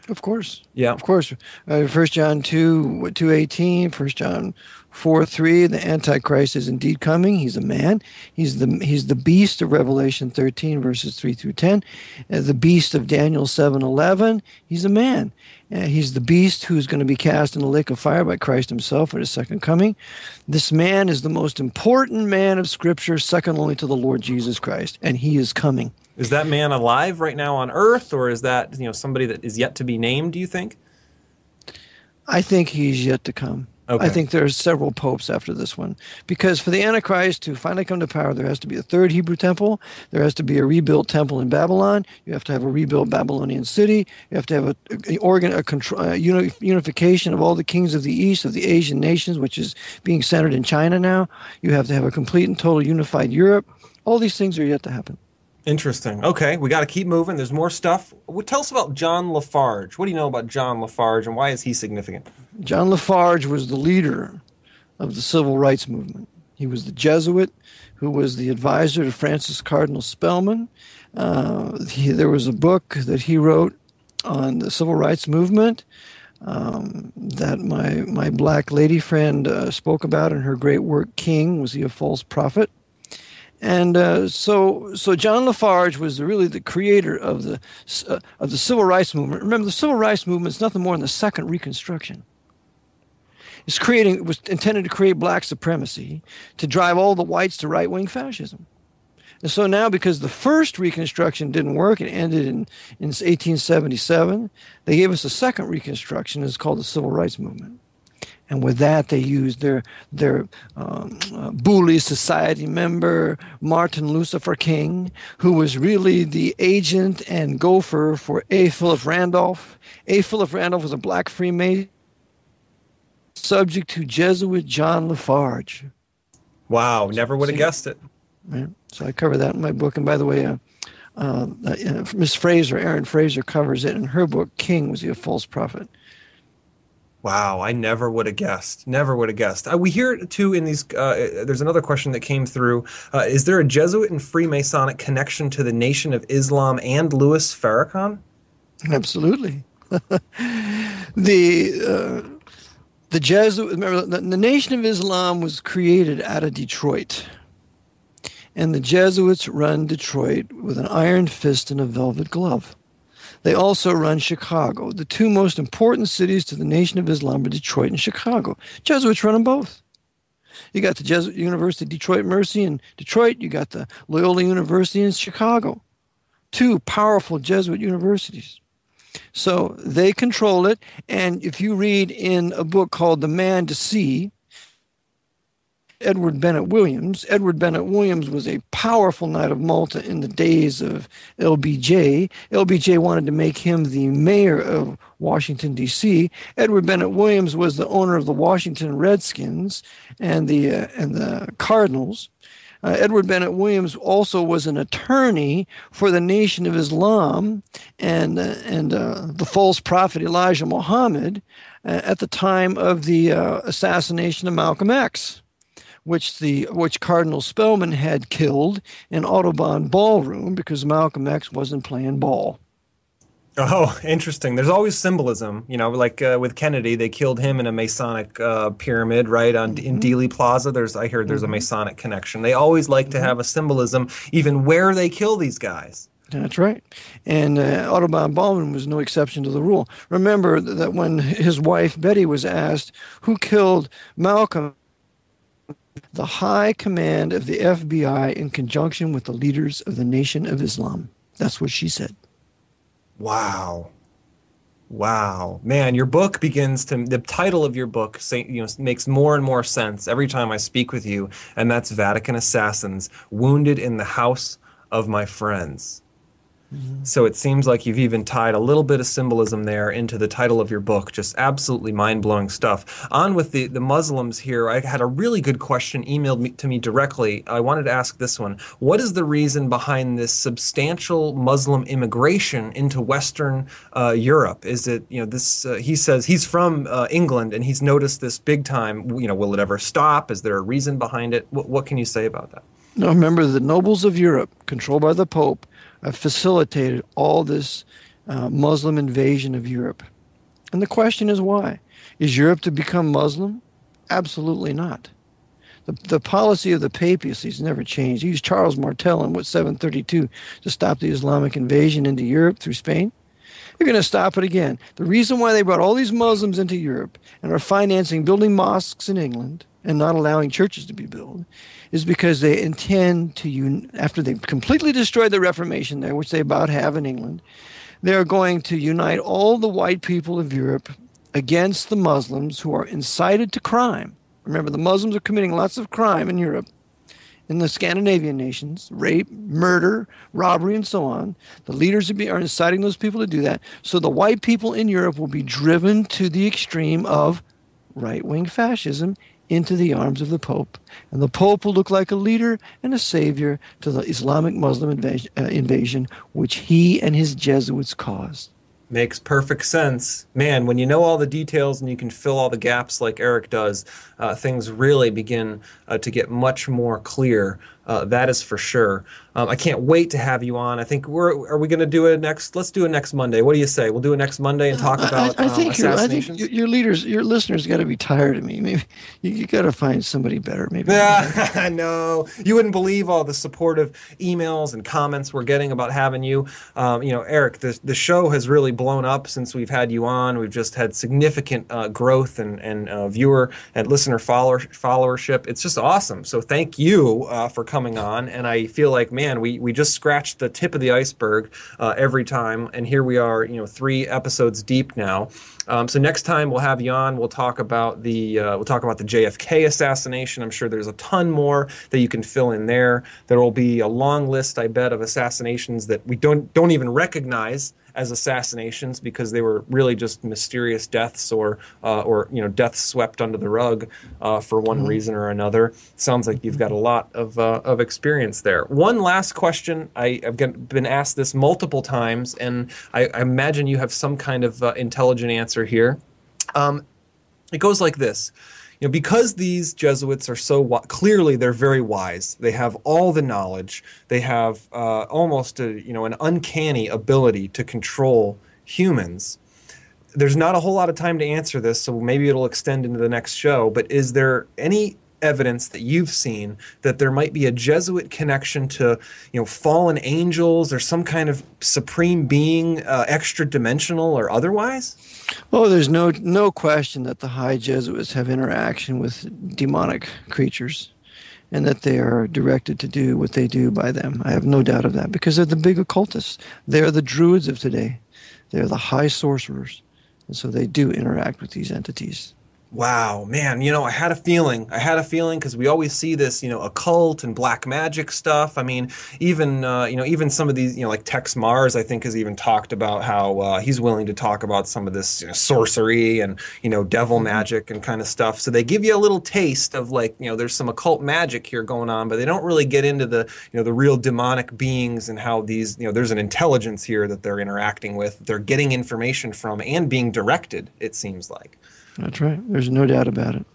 Of course. Yeah. Of course. 1 John 2:18, 1 John 4:3, the Antichrist is indeed coming. He's a man. He's the beast of Revelation 13, verses 3 through 10. The beast of Daniel 7:11, he's a man. He's the beast who's going to be cast in the lake of fire by Christ himself at his second coming. This man is the most important man of Scripture, second only to the Lord Jesus Christ, and he is coming. Is that man alive right now on earth, or is that somebody that is yet to be named, do you think? I think he's yet to come. Okay. I think there's several popes after this one. Because for the Antichrist to finally come to power, there has to be a third Hebrew temple. There has to be a rebuilt temple in Babylon. You have to have a rebuilt Babylonian city. You have to have a unification of all the kings of the East, of the Asian nations, which is being centered in China now. You have to have a complete and total unified Europe. All these things are yet to happen. Interesting. Okay, we got to keep moving. There's more stuff. Tell us about John Lafarge. What do you know about John Lafarge, and why is he significant? John Lafarge was the leader of the civil rights movement. He was the Jesuit who was the advisor to Francis Cardinal Spellman. There was a book that he wrote on the civil rights movement that my black lady friend spoke about in her great work, King, Was He a False Prophet? And so John Lafarge was really the creator of the civil rights movement. Remember, the civil rights movement is nothing more than the second Reconstruction. It was intended to create black supremacy, to drive all the whites to right-wing fascism. And so now, because the first Reconstruction didn't work, it ended in 1877, they gave us a second Reconstruction. It's called the Civil Rights Movement. And with that, they used their Bully Society member, Martin Lucifer King, who was really the agent and gopher for A. Philip Randolph. A. Philip Randolph was a black Freemason subject to Jesuit John Lafarge. Wow, never would have guessed it. Right? So I cover that in my book. And by the way, Miss Fraser, Erin Fraser, covers it in her book, King, Was He a False Prophet? Wow, I never would have guessed. Never would have guessed. We hear, too, in these, there's another question that came through. Is there a Jesuit and Freemasonic connection to the Nation of Islam and Louis Farrakhan? Absolutely. The Jesuit, remember, the Nation of Islam was created out of Detroit. And the Jesuits run Detroit with an iron fist and a velvet glove. They also run Chicago. The two most important cities to the Nation of Islam are Detroit and Chicago. Jesuits run them both. You got the Jesuit University Detroit Mercy in Detroit. You got the Loyola University in Chicago. Two powerful Jesuit universities. So they control it. And if you read in a book called The Man to See, Edward Bennett Williams. Edward Bennett Williams was a powerful Knight of Malta in the days of LBJ. LBJ wanted to make him the mayor of Washington, D.C. Edward Bennett Williams was the owner of the Washington Redskins and the Cardinals. Edward Bennett Williams also was an attorney for the Nation of Islam and the false prophet Elijah Muhammad at the time of the assassination of Malcolm X, which Cardinal Spellman had killed in Audubon Ballroom because Malcolm X wasn't playing ball. Oh, interesting. There's always symbolism, like with Kennedy, they killed him in a Masonic pyramid, right? In Dealey Plaza, I heard there's a Masonic connection. They always like to have a symbolism, even where they kill these guys. That's right. And Audubon Ballroom was no exception to the rule. Remember that when his wife Betty was asked who killed Malcolm, the high command of the FBI in conjunction with the leaders of the Nation of Islam. That's what she said. Wow. Man, your book the title of your book makes more and more sense every time I speak with you, and that's Vatican Assassins, Wounded in the House of My Friends. So it seems like you've even tied a little bit of symbolism there into the title of your book. Just absolutely mind-blowing stuff. On with the Muslims here, I had a really good question emailed to me directly. I wanted to ask this one. What is the reason behind this substantial Muslim immigration into Western Europe? Is it, he says he's from England and he's noticed this big time. Will it ever stop? Is there a reason behind it? What can you say about that? No, remember, the nobles of Europe, controlled by the Pope, have facilitated all this Muslim invasion of Europe. And the question is why? Is Europe to become Muslim? Absolutely not. The policy of the papacy has never changed. He used Charles Martel in 732 to stop the Islamic invasion into Europe through Spain. They're going to stop it again. The reason why they brought all these Muslims into Europe and are financing building mosques in England and not allowing churches to be built is because they intend to, after they've completely destroyed the Reformation there, which they about have in England, they're going to unite all the white people of Europe against the Muslims who are incited to crime. Remember, the Muslims are committing lots of crime in Europe, in the Scandinavian nations, rape, murder, robbery, and so on. The leaders are inciting those people to do that. So the white people in Europe will be driven to the extreme of right-wing fascism into the arms of the Pope. And the Pope will look like a leader and a savior to the Islamic Muslim invasion, which he and his Jesuits caused. Makes perfect sense. Man, when you know all the details and you can fill all the gaps like Eric does, things really begin to get much more clear. That is for sure. I can't wait to have you on. I think are we going to do it next? Let's do it next Monday. What do you say? We'll do it next Monday and talk about assassinations. I think your listeners got to be tired of me. Maybe you got to find somebody better. Maybe. Yeah, no, you wouldn't believe all the supportive emails and comments we're getting about having you. Eric, the show has really blown up since we've had you on. We've just had significant growth and viewer and listener followership. It's just awesome. So thank you for coming on. And I feel like, man, we just scratched the tip of the iceberg every time. And here we are, 3 episodes deep now. So next time we'll have you on. We'll talk about the JFK assassination. I'm sure there's a ton more that you can fill in there. There will be a long list, I bet, of assassinations that we don't even recognize as assassinations because they were really just mysterious deaths or deaths swept under the rug for one reason or another. Sounds like you've got a lot of experience there. One last question. I've been asked this multiple times, and I imagine you have some kind of intelligent answer here. It goes like this. Because these Jesuits are so clearly, they're very wise. They have all the knowledge. They have almost an uncanny ability to control humans. There's not a whole lot of time to answer this, so maybe it'll extend into the next show. But is there any evidence that you've seen that there might be a Jesuit connection to, fallen angels or some kind of supreme being, extra dimensional or otherwise? Oh, there's no question that the high Jesuits have interaction with demonic creatures and that they are directed to do what they do by them. I have no doubt of that because they're the big occultists. They are the druids of today. They're the high sorcerers. And so they do interact with these entities. Wow, man, I had a feeling. Because we always see this, occult and black magic stuff. I mean, even some of these, like Tex Mars, I think has even talked about how he's willing to talk about some of this sorcery and, devil magic and kind of stuff. So they give you a little taste of like, there's some occult magic here going on, but they don't really get into the, the real demonic beings and how these, there's an intelligence here that they're interacting with, they're getting information from and being directed, it seems like. That's right. There's no doubt about it.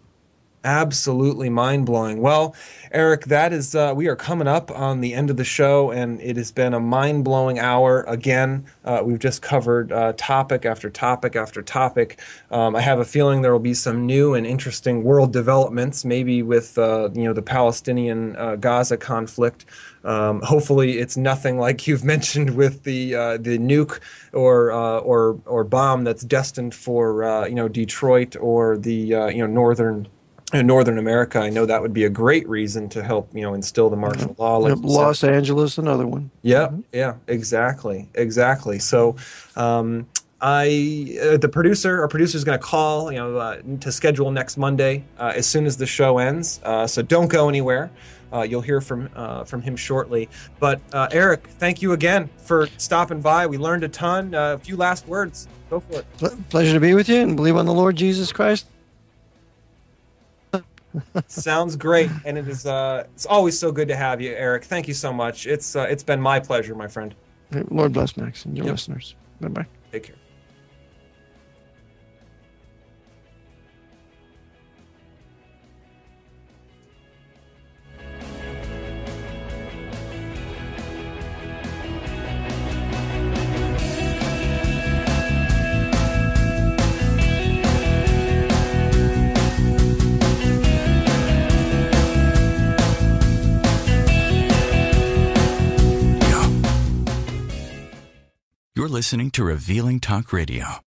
Absolutely mind-blowing. Well, Eric, that is we are coming up on the end of the show, and it has been a mind-blowing hour. Again, we've just covered topic after topic after topic. I have a feeling there will be some new and interesting world developments, maybe with the Palestinian Gaza conflict. Hopefully, it's nothing like you've mentioned with the nuke or bomb that's destined for Detroit or the Northern America. I know that would be a great reation to help instill the martial law. Like Los Angeles, another one. Yeah, yeah, exactly. So. The producer is going to call, to schedule next Monday as soon as the show ends. So don't go anywhere. You'll hear from him shortly. But Eric, thank you again for stopping by. We learned a ton. A few last words. Go for it. Pleasure to be with you, and believe on the Lord Jesus Christ. Sounds great, and it's always so good to have you, Eric. Thank you so much. It's been my pleasure, my friend. Lord bless Max and your listeners. Bye-bye. Take care. You're listening to Revealing Talk Radio.